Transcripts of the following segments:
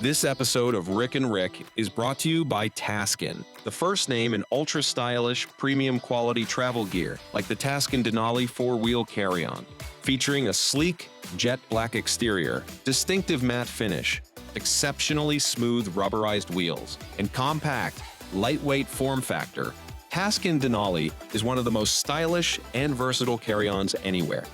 This episode of Rick and Rick is brought to you by Taskin, the first name in ultra-stylish, premium-quality travel gear like the Taskin Denali 4-wheel carry-on, featuring a sleek, jet black exterior, distinctive matte finish, exceptionally smooth rubberized wheels, and compact, lightweight form factor. Taskin Denali is one of the most stylish and versatile carry-ons anywhere.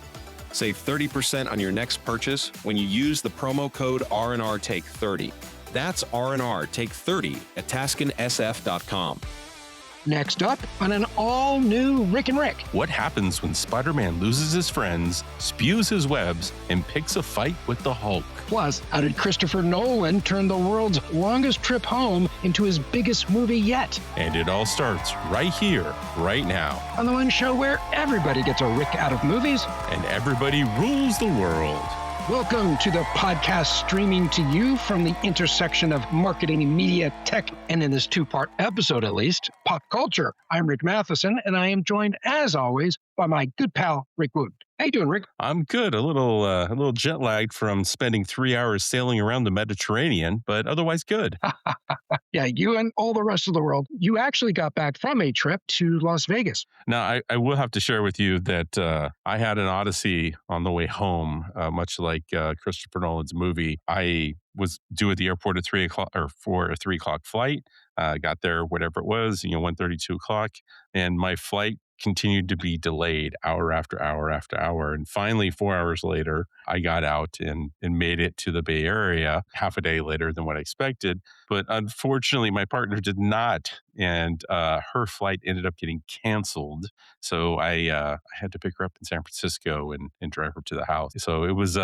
Save 30% on your next purchase when you use the promo code R&R Take 30. That's R&R Take 30 at TaskinSF.com. Next up on an all-new Rick and Rick. What happens when Spider-Man loses his friends, spews his webs, and picks a fight with the Hulk? Plus, how did Christopher Nolan turn the world's longest trip home into his biggest movie yet? And it all starts right here, right now. On the one show where everybody gets a Rick out of movies. And everybody rules the world. Welcome to the podcast streaming to you from the intersection of marketing, media, tech, and in this two-part episode at least, pop culture. I'm Rick Matheson, and I am joined, as always, by my good pal, Rick Wood. How you doing, Rick? I'm good. A little jet lagged from spending 3 hours sailing around the Mediterranean, but otherwise good. Yeah, you and all the rest of the world. You actually got back from a trip to Las Vegas. Now, I will have to share with you that I had an Odyssey on the way home, much like Christopher Nolan's movie. I was due at the airport at 3 o'clock or for a 3 o'clock flight. Got there, whatever it was, 1:30, 2 o'clock, and my flight continued to be delayed hour after hour after hour. And finally, 4 hours later, I got out and made it to the Bay Area half a day later than what I expected. But unfortunately, my partner did not. And her flight ended up getting canceled. So I had to pick her up in San Francisco and drive her to the house. So it was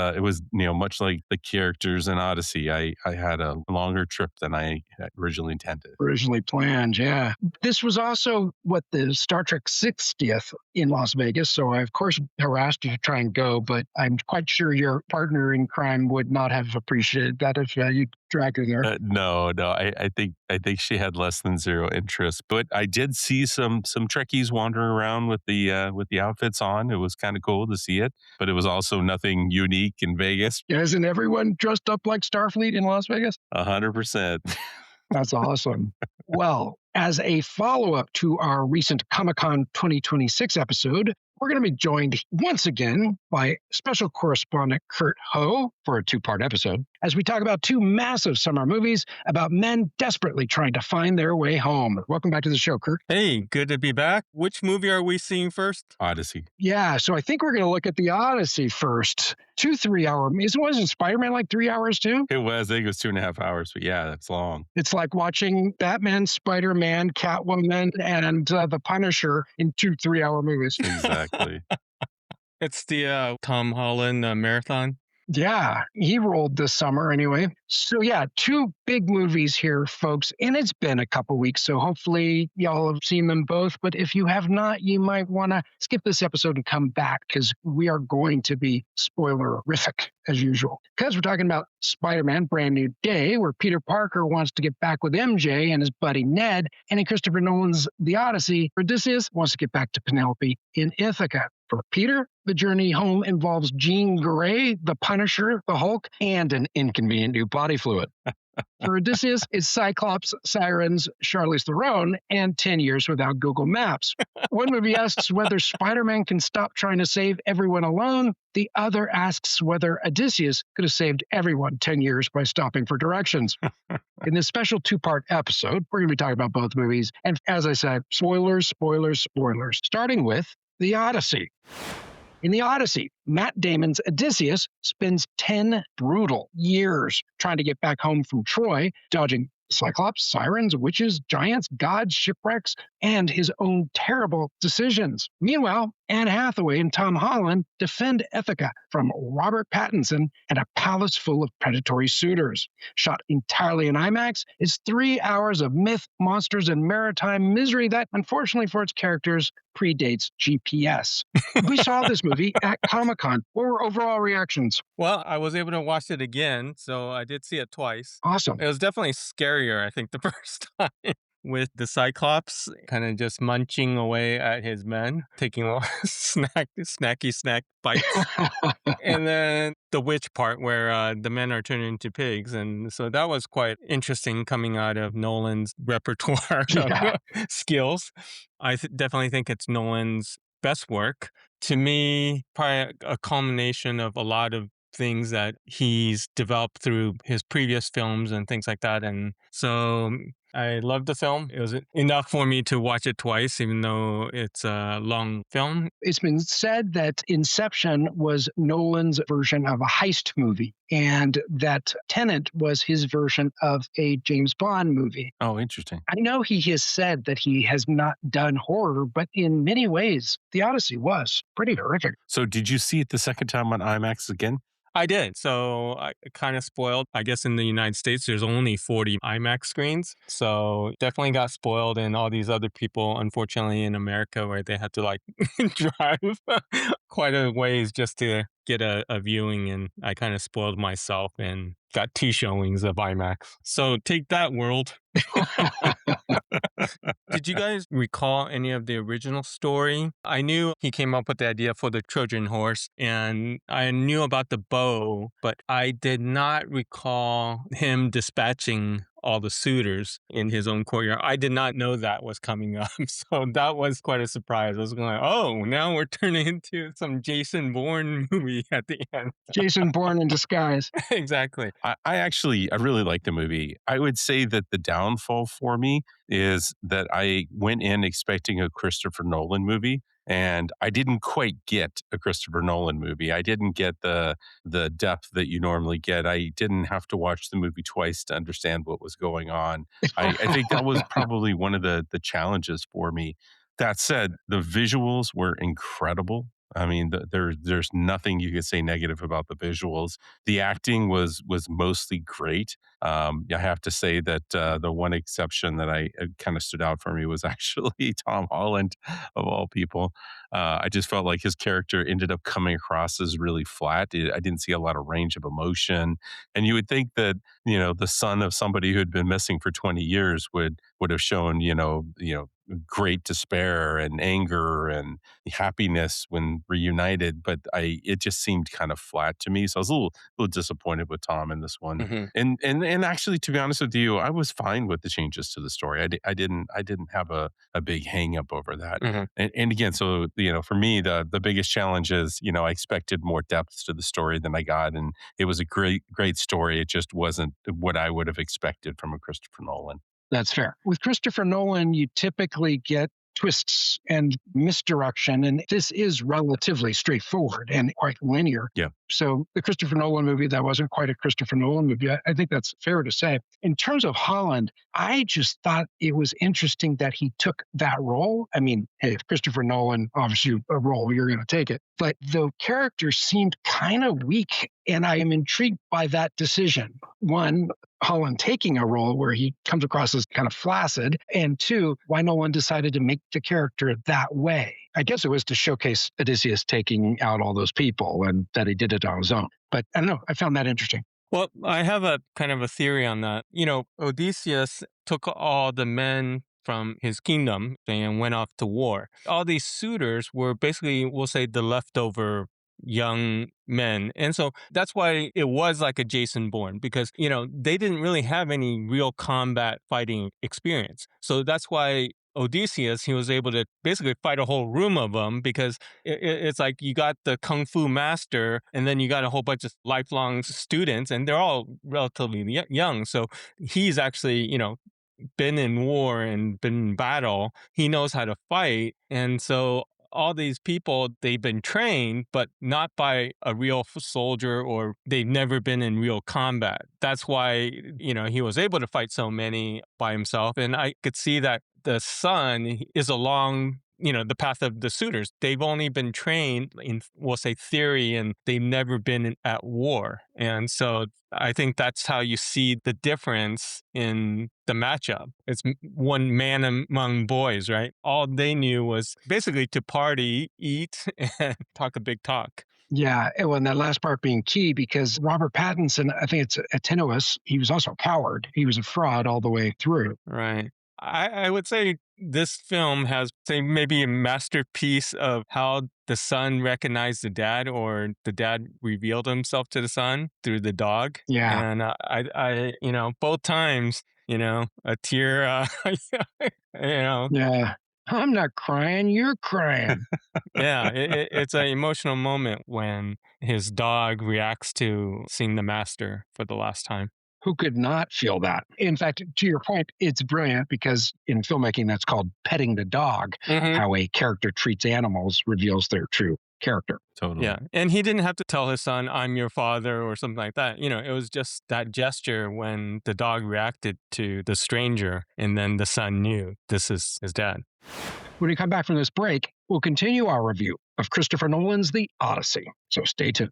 much like the characters in Odyssey. I had a longer trip than I had originally intended. Originally planned, yeah. This was also the Star Trek 60th in Las Vegas. So I, of course, harassed you to try and go, but I'm quite sure your partner in crime would not have appreciated that if you dragged her there. No. I think she had less than zero interest, but I did see some Trekkies wandering around with the outfits on. It was kind of cool to see it, but it was also nothing unique in Vegas. Yeah, isn't everyone dressed up like Starfleet in Las Vegas? 100%. That's awesome. Well, as a follow-up to our recent Comic-Con 2026 episode, we're going to be joined once again by special correspondent Kurt Ho for a two-part episode as we talk about two massive summer movies about men desperately trying to find their way home. Welcome back to the show, Kurt. Hey, good to be back. Which movie are we seeing first? Odyssey. Yeah, so I think we're going to look at the Odyssey first. 2 3-hour movies. Wasn't Spider-Man like 3 hours too? It was. I think it was 2.5 hours, but yeah, that's long. It's like watching Batman, Spider-Man, Catwoman, and The Punisher in 2 3-hour movies. Exactly. It's the Tom Holland marathon. Yeah, he rolled this summer anyway. So yeah, 2 big movies here, folks. And it's been a couple weeks, so hopefully y'all have seen them both. But if you have not, you might want to skip this episode and come back because we are going to be spoilerific as usual. Because we're talking about Spider-Man Brand New Day, where Peter Parker wants to get back with MJ and his buddy Ned. And in Christopher Nolan's The Odyssey, Odysseus wants to get back to Penelope in Ithaca. For Peter, the journey home involves Jean Grey, the Punisher, the Hulk, and an inconvenient new body fluid. For Odysseus, it's Cyclops, Sirens, Charlize Theron, and 10 years without Google Maps. One movie asks whether Spider-Man can stop trying to save everyone alone. The other asks whether Odysseus could have saved everyone 10 years by stopping for directions. In this special 2-part episode, we're going to be talking about both movies. And as I said, spoilers. Starting with The Odyssey. In The Odyssey, Matt Damon's Odysseus spends 10 brutal years trying to get back home from Troy, dodging Cyclops, sirens, witches, giants, gods, shipwrecks, and his own terrible decisions. Meanwhile, Anne Hathaway and Tom Holland defend Ithaca from Robert Pattinson and a palace full of predatory suitors. Shot entirely in IMAX, it's 3 hours of myth, monsters, and maritime misery that, unfortunately for its characters, predates GPS. We saw this movie at Comic-Con. What were overall reactions? Well, I was able to watch it again, so I did see it twice. Awesome. It was definitely scarier, I think, the first time. with the cyclops kind of just munching away at his men, taking little snack bites. And then the witch part where the men are turned into pigs. And so that was quite interesting coming out of Nolan's repertoire Yeah. of skills. I definitely think it's Nolan's best work. To me, probably a culmination of a lot of things that he's developed through his previous films and things like that. And so I loved the film. It was enough for me to watch it twice, even though it's a long film. It's been said that Inception was Nolan's version of a heist movie, and that Tenet was his version of a James Bond movie. Oh, interesting. I know he has said that he has not done horror, but in many ways, The Odyssey was pretty horrific. So did you see it the second time on IMAX again? I did. So I kind of spoiled. I guess in the United States, there's only 40 IMAX screens. So definitely got spoiled. And all these other people, unfortunately, in America, where they had to like drive quite a ways just to get a viewing. And I kind of spoiled myself and got 2 showings of IMAX. So take that, world. Did you guys recall any of the original story? I knew he came up with the idea for the Trojan horse, and I knew about the bow, but I did not recall him dispatching all the suitors in his own courtyard. I did not know that was coming up. So that was quite a surprise. I was going, oh, now we're turning into some Jason Bourne movie at the end. Jason Bourne in disguise. Exactly. I really like the movie. I would say that the downfall for me is that I went in expecting a Christopher Nolan movie, and I didn't quite get a Christopher Nolan movie. I didn't get the depth that you normally get. I didn't have to watch the movie twice to understand what was going on. I think that was probably one of the challenges for me. That said, the visuals were incredible. I mean, there's nothing you could say negative about the visuals. The acting was mostly great. I have to say that the one exception that I kind of stood out for me was actually Tom Holland, of all people. I just felt like his character ended up coming across as really flat. I didn't see a lot of range of emotion, and you would think that the son of somebody who had been missing for 20 years would have shown great despair and anger and happiness when reunited, but it just seemed kind of flat to me. So I was a little disappointed with Tom in this one. Mm-hmm. And actually, to be honest with you, I was fine with the changes to the story. I didn't have a big hang up over that. Mm-hmm. And again, so for me, the biggest challenge is I expected more depth to the story than I got, and it was a great story. It just wasn't what I would have expected from a Christopher Nolan. That's fair. With Christopher Nolan, you typically get twists and misdirection, and this is relatively straightforward and quite linear. Yeah. So the Christopher Nolan movie, that wasn't quite a Christopher Nolan movie. I think that's fair to say. In terms of Holland, I just thought it was interesting that he took that role. I mean, hey, if Christopher Nolan offers you a role, you're going to take it. But the character seemed kind of weak, and I am intrigued by that decision. One, Holland taking a role where he comes across as kind of flaccid, and 2, why Nolan decided to make the character that way. I guess it was to showcase Odysseus taking out all those people and that he did it on his own. But I don't know. I found that interesting. Well, I have a kind of a theory on that. Odysseus took all the men from his kingdom and went off to war. All these suitors were basically, we'll say, the leftover young men. And so that's why it was like a Jason Bourne, because, they didn't really have any real combat fighting experience. So that's why Odysseus, he was able to basically fight a whole room of them, because it's like you got the kung fu master and then you got a whole bunch of lifelong students, and they're all relatively young. So he's actually, been in war and been in battle. He knows how to fight. And so all these people, they've been trained, but not by a real soldier, or they've never been in real combat. That's why, he was able to fight so many by himself. And I could see that the son is along, the path of the suitors. They've only been trained in, we'll say, theory, and they've never been at war. And so I think that's how you see the difference in the matchup. It's one man among boys, right? All they knew was basically to party, eat, and talk a big talk. Yeah, and that last part being key, because Robert Pattinson, I think it's Tenet, he was also a coward. He was a fraud all the way through. Right. I would say this film has, say, maybe a masterpiece of how the son recognized the dad, or the dad revealed himself to the son through the dog. Yeah. And both times, a tear, you know, Yeah. I'm not crying. You're crying. yeah, it's an emotional moment when his dog reacts to seeing the master for the last time. Who could not feel that? In fact, to your point, it's brilliant because in filmmaking, that's called petting the dog. Hmm. How a character treats animals reveals their true character. Totally. Yeah. And he didn't have to tell his son, I'm your father, or something like that. It was just that gesture when the dog reacted to the stranger, and then the son knew this is his dad. When we come back from this break, we'll continue our review of Christopher Nolan's The Odyssey. So stay tuned.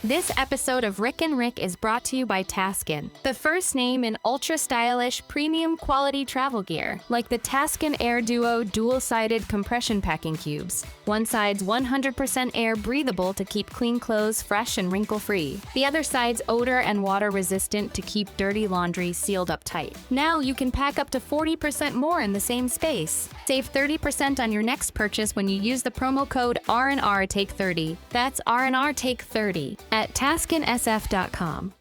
This episode of Rick and Rick is brought to you by Taskin, the first name in ultra-stylish, premium quality travel gear, like the Taskin Air Duo dual-sided compression packing cubes. One side's 100% air breathable to keep clean clothes fresh and wrinkle-free. The other side's odor and water-resistant to keep dirty laundry sealed up tight. Now you can pack up to 40% more in the same space. Save 30% on your next purchase when you use the promo code R&R Take 30. That's R&R Take 30 at TaskinSF.com.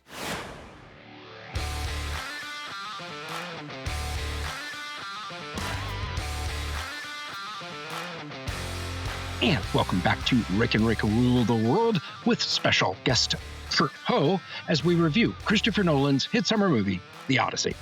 And welcome back to Rick and Rick Rule the World with special guest Kurt Ho as we review Christopher Nolan's hit summer movie, The Odyssey.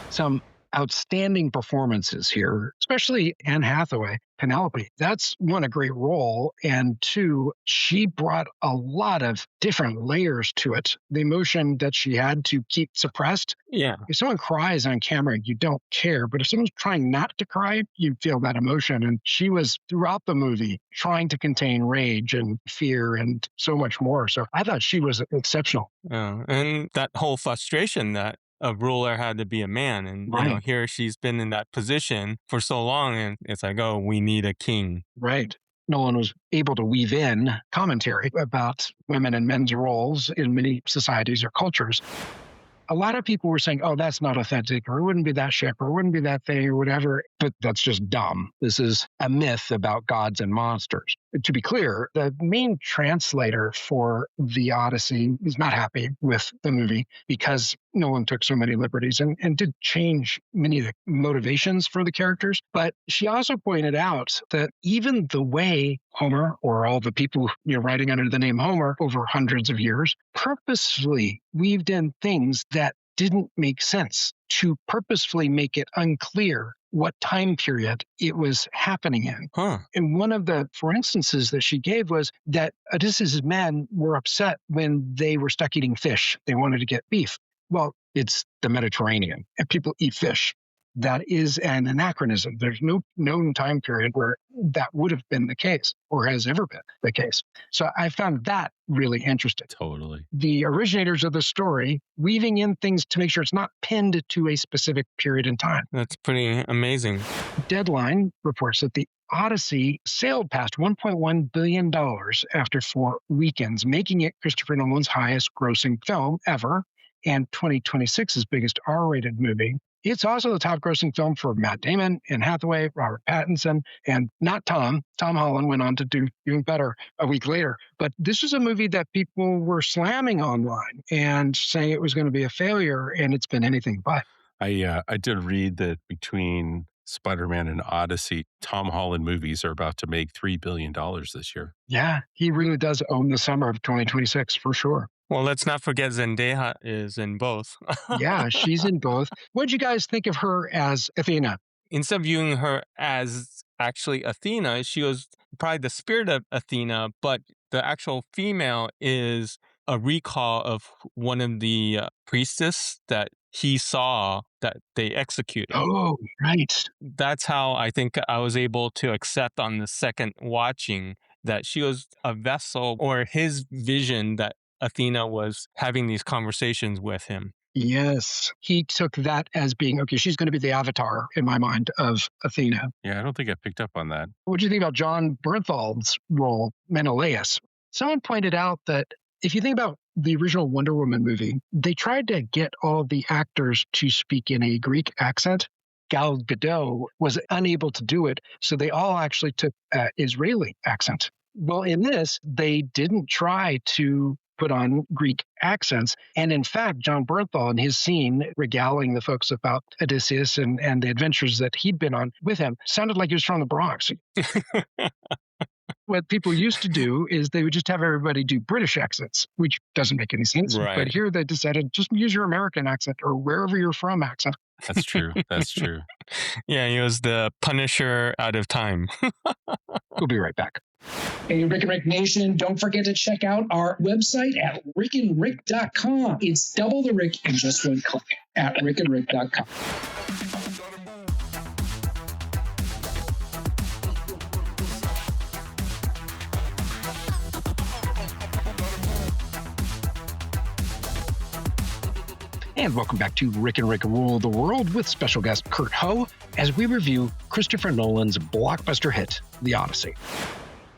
Some outstanding performances here, especially Anne Hathaway. Penelope, that's one, a great role, and two, she brought a lot of different layers to it. The emotion that she had to keep suppressed. Yeah. If someone cries on camera, you don't care, but if someone's trying not to cry, you feel that emotion. And she was throughout the movie trying to contain rage and fear and so much more. So I thought she was exceptional. And that whole frustration that a ruler had to be a man. And, Right. Here she's been in that position for so long, and it's like, oh, we need a king. Right. Nolan was able to weave in commentary about women and men's roles in many societies or cultures. A lot of people were saying, oh, that's not authentic, or it wouldn't be that ship, or it wouldn't be that thing, or whatever. But that's just dumb. This is a myth about gods and monsters. To be clear, the main translator for The Odyssey is not happy with the movie because Nolan took so many liberties and did change many of the motivations for the characters. But she also pointed out that even the way Homer, or all the people writing under the name Homer over hundreds of years, purposefully weaved in things that didn't make sense to purposefully make it unclear what time period it was happening in. Huh. And one of the, for instances that she gave was that Odysseus' men were upset when they were stuck eating fish. They wanted to get beef. Well, it's the Mediterranean and people eat fish. That is an anachronism. There's no known time period where that would have been the case or has ever been the case. So I found that really interesting. Totally. The originators of the story weaving in things to make sure it's not pinned to a specific period in time. That's pretty amazing. Deadline reports that the Odyssey sailed past $1.1 billion after 4 weekends, making it Christopher Nolan's highest grossing film ever and 2026's biggest R-rated movie. It's also the top grossing film for Matt Damon, Anne Hathaway, Robert Pattinson, and not Tom. Tom Holland went on to do even better a week later. But this is a movie that people were slamming online and saying it was going to be a failure, and it's been anything but. I did read that between Spider-Man and Odyssey, Tom Holland movies are about to make $3 billion this year. Yeah, he really does own the summer of 2026 for sure. Well, let's not forget Zendaya is in both. Yeah, she's in both. What'd you guys think of her as Athena? Instead of viewing her as actually Athena, she was probably the spirit of Athena, but the actual female is a recall of one of the priestess that he saw that they executed. Oh, right. That's how I think I was able to accept on the second watching that she was a vessel, or his vision that Athena was having these conversations with him. Yes. He took that as being, okay, she's going to be the avatar in my mind of Athena. Yeah, I don't think I picked up on that. What do you think about John Bernthal's role, Menelaus? Someone pointed out that if you think about the original Wonder Woman movie, they tried to get all of the actors to speak in a Greek accent. Gal Gadot was unable to do it. So they all actually took Israeli accent. Well, in this, they didn't try to put on Greek accents. And in fact, John Bernthal in his scene regaling the folks about Odysseus and the adventures that he'd been on with him sounded like he was from the Bronx. What people used to do is they would just have everybody do British accents, which doesn't make any sense. Right. But here they decided just use your American accent or wherever you're from accent. That's true. That's true. Yeah, he was the Punisher out of time. We'll be right back. Hey, Rick and Rick Nation, don't forget to check out our website at rickandrick.com. It's double the Rick in just one click at rickandrick.com. And welcome back to Rick and Rick Rule the World with special guest Kurt Ho as we review Christopher Nolan's blockbuster hit, The Odyssey.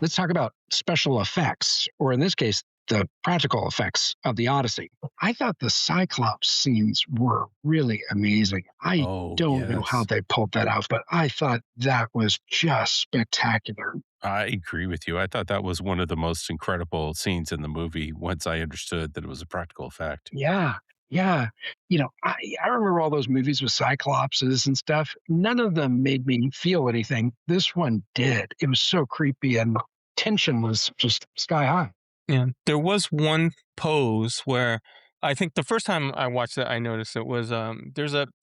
Let's talk about special effects, or in this case, the practical effects of The Odyssey. I thought the cyclops scenes were really amazing. I don't know how they pulled that off, but I thought that was just spectacular. I agree with you. I thought that was one of the most incredible scenes in the movie once I understood that it was a practical effect. Yeah. Yeah. I remember all those movies with cyclopses and stuff. None of them made me feel anything. This one did. It was so creepy and the tension was just sky high. Yeah. There was one pose where I think the first time I watched it, I noticed it was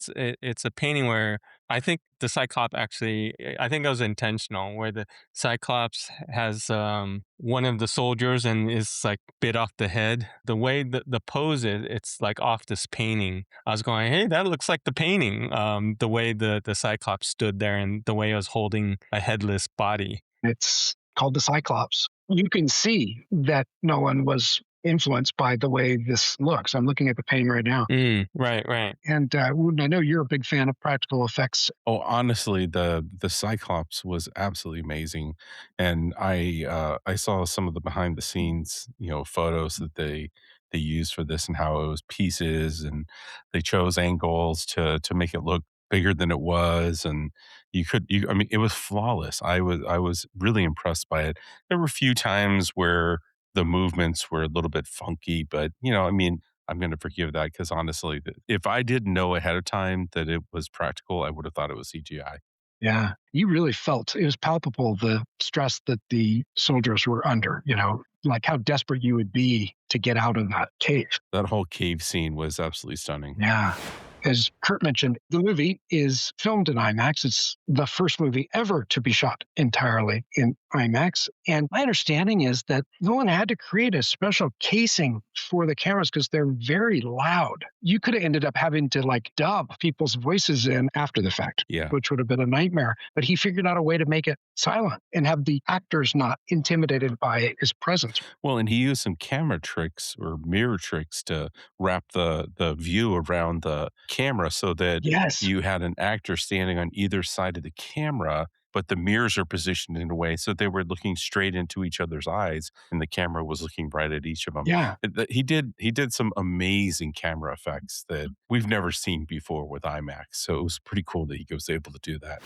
it's a painting where I think the Cyclops actually, I think that was intentional, where the Cyclops has one of the soldiers and is like bit off the head. The way the pose is, it's like off this painting. I was going, hey, that looks like the painting. The way the Cyclops stood there and the way it was holding a headless body. It's called the Cyclops. You can see that Nolan was influenced by the way this looks. I'm looking at the painting right now. Right. And Wooten, I know you're a big fan of practical effects. Oh, honestly, the Cyclops was absolutely amazing, and I saw some of the behind the scenes, photos that they used for this and how it was pieces, and they chose angles to make it look bigger than it was, and I mean, it was flawless. I was really impressed by it. There were a few times where the movements were a little bit funky, but I mean, I'm going to forgive that because honestly, if I didn't know ahead of time that it was practical, I would have thought it was CGI. Yeah, you really felt it was palpable, the stress that the soldiers were under, like how desperate you would be to get out of that cave. That whole cave scene was absolutely stunning. Yeah. As Kurt mentioned, the movie is filmed in IMAX. It's the first movie ever to be shot entirely in IMAX. And my understanding is that Nolan had to create a special casing for the cameras because they're very loud. You could have ended up having to dub people's voices in after the fact, which would have been a nightmare. But he figured out a way to make it silent and have the actors not intimidated by his presence. Well, and he used some camera tricks or mirror tricks to wrap the view around the camera so that you had an actor standing on either side of the camera, but the mirrors are positioned in a way so they were looking straight into each other's eyes and the camera was looking right at each of them. Yeah. He did some amazing camera effects that we've never seen before with IMAX. So it was pretty cool that he was able to do that.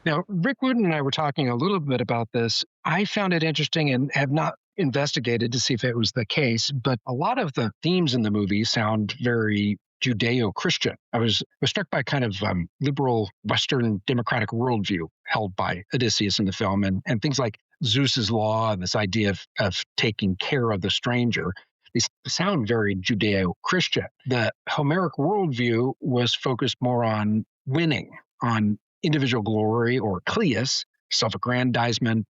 Now, Rick Wooten and I were talking a little bit about this. I found it interesting and have not investigated to see if it was the case, but a lot of the themes in the movie sound very Judeo-Christian. I was struck by kind of liberal Western democratic worldview held by Odysseus in the film and things like Zeus's law and this idea of taking care of the stranger. These sound very Judeo-Christian. The Homeric worldview was focused more on winning, on individual glory or kleos, self-aggrandizement,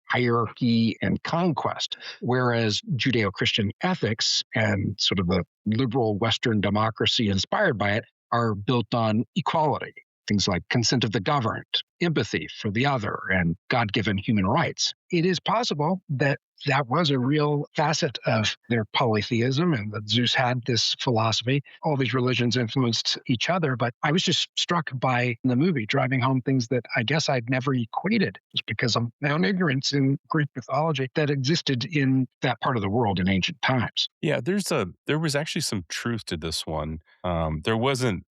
hierarchy, and conquest, whereas Judeo-Christian ethics and sort of the liberal Western democracy inspired by it are built on equality, things like consent of the governed, empathy for the other, and God-given human rights. It is possible that that was a real facet of their polytheism and that Zeus had this philosophy. All these religions influenced each other, but I was just struck by the movie driving home things that I guess I'd never equated just because of my own ignorance in Greek mythology that existed in that part of the world in ancient times. Yeah, there was actually some truth to this one. There wasn't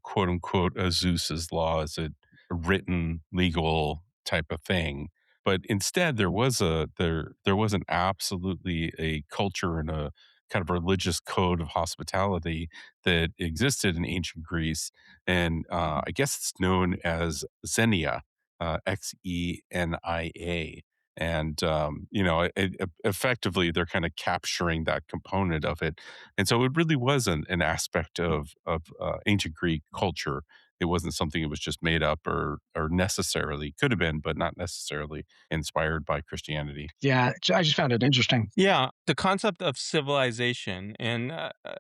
quote unquote, a Zeus's law as a written legal type of thing. But instead, there was an absolutely a culture and a kind of religious code of hospitality that existed in ancient Greece, and I guess it's known as Xenia, Xenia. And effectively, they're kind of capturing that component of it, and so it really was an aspect of ancient Greek culture. It wasn't something that was just made up or necessarily could have been, but not necessarily inspired by Christianity. Yeah, I just found it interesting. Yeah, the concept of civilization, and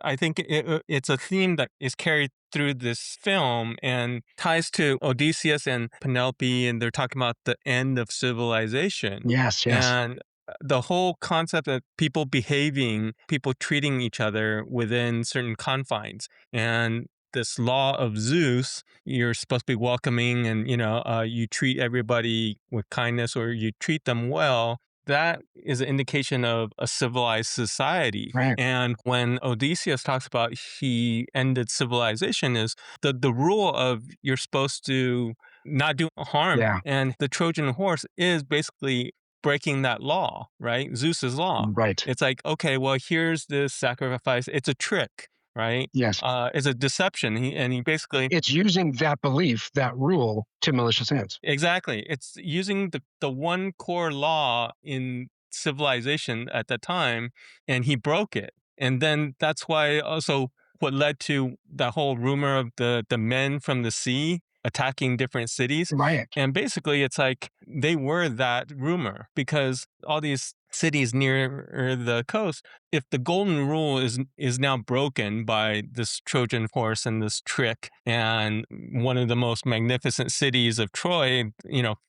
I think it's a theme that is carried through this film and ties to Odysseus and Penelope, and they're talking about the end of civilization. Yes. And the whole concept of people behaving, people treating each other within certain confines, and this law of Zeus, you're supposed to be welcoming, and you treat everybody with kindness, or you treat them well. That is an indication of a civilized society. Right. And when Odysseus talks about he ended civilization, is the rule of you're supposed to not do harm. Yeah. And the Trojan horse is basically breaking that law, right? Zeus's law. Right. It's like, okay, well, here's this sacrifice. It's a trick, right? Yes. It's a deception. He basically... It's using that belief, that rule, to malicious ends. Exactly. It's using the one core law in civilization at the time, and he broke it. And then that's why also what led to the whole rumor of the men from the sea attacking different cities. Right. And basically it's like they were that rumor, because all these cities near the coast, if the golden rule is now broken by this Trojan horse and this trick, and one of the most magnificent cities of Troy,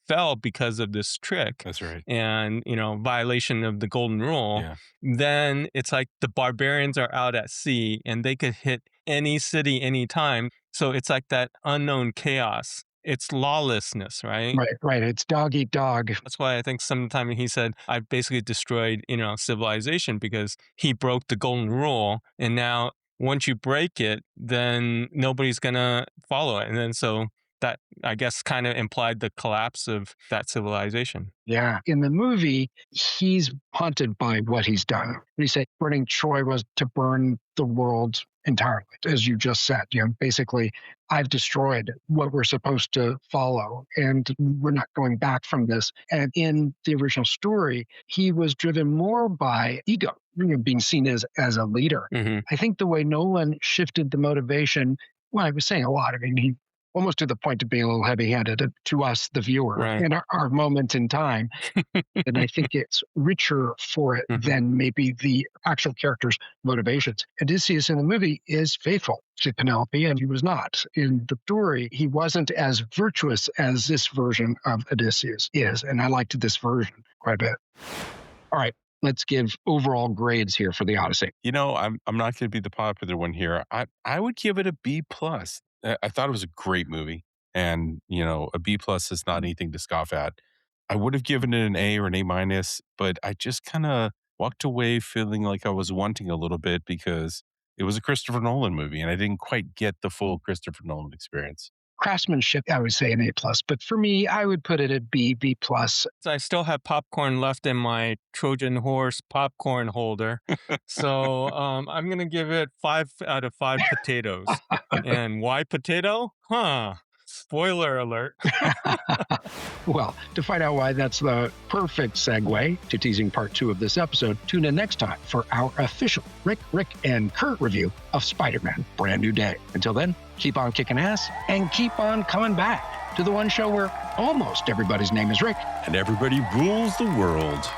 fell because of this trick. That's right. And, violation of the golden rule, then it's like the barbarians are out at sea and they could hit any city anytime. So it's like that unknown chaos. It's lawlessness, right? Right. It's dog eat dog. That's why I think sometime he said, I basically destroyed, civilization, because he broke the golden rule. And now once you break it, then nobody's going to follow it. And then so that, I guess, kind of implied the collapse of that civilization. Yeah. In the movie, he's haunted by what he's done. He said burning Troy was to burn the world entirely, as you just said. Basically, I've destroyed what we're supposed to follow, and we're not going back from this. And in the original story, he was driven more by ego, being seen as a leader. Mm-hmm. I think the way Nolan shifted the motivation, well, I was saying a lot. I mean, he almost to the point of being a little heavy-handed to us, the viewer, right, in our moment in time. And I think it's richer for it than maybe the actual character's motivations. Odysseus in the movie is faithful to Penelope, and he was not. In the story, he wasn't as virtuous as this version of Odysseus is, and I liked this version quite a bit. All right. Let's give overall grades here for the Odyssey. I'm not going to be the popular one here. I would give it a B+. I thought it was a great movie, and a B+ is not anything to scoff at. I would have given it an A or an A-, but I just kind of walked away feeling like I was wanting a little bit, because it was a Christopher Nolan movie and I didn't quite get the full Christopher Nolan experience. Craftsmanship, I would say an A+, but for me, I would put it at B+. I still have popcorn left in my Trojan horse popcorn holder. So I'm going to give it 5 out of 5 potatoes. And why potato? Spoiler alert. Well, to find out why that's the perfect segue to teasing part 2 of this episode, tune in next time for our official Rick, and Kurt review of Spider-Man Brand New Day. Until then, keep on kicking ass and keep on coming back to the one show where almost everybody's name is Rick. And everybody rules the world.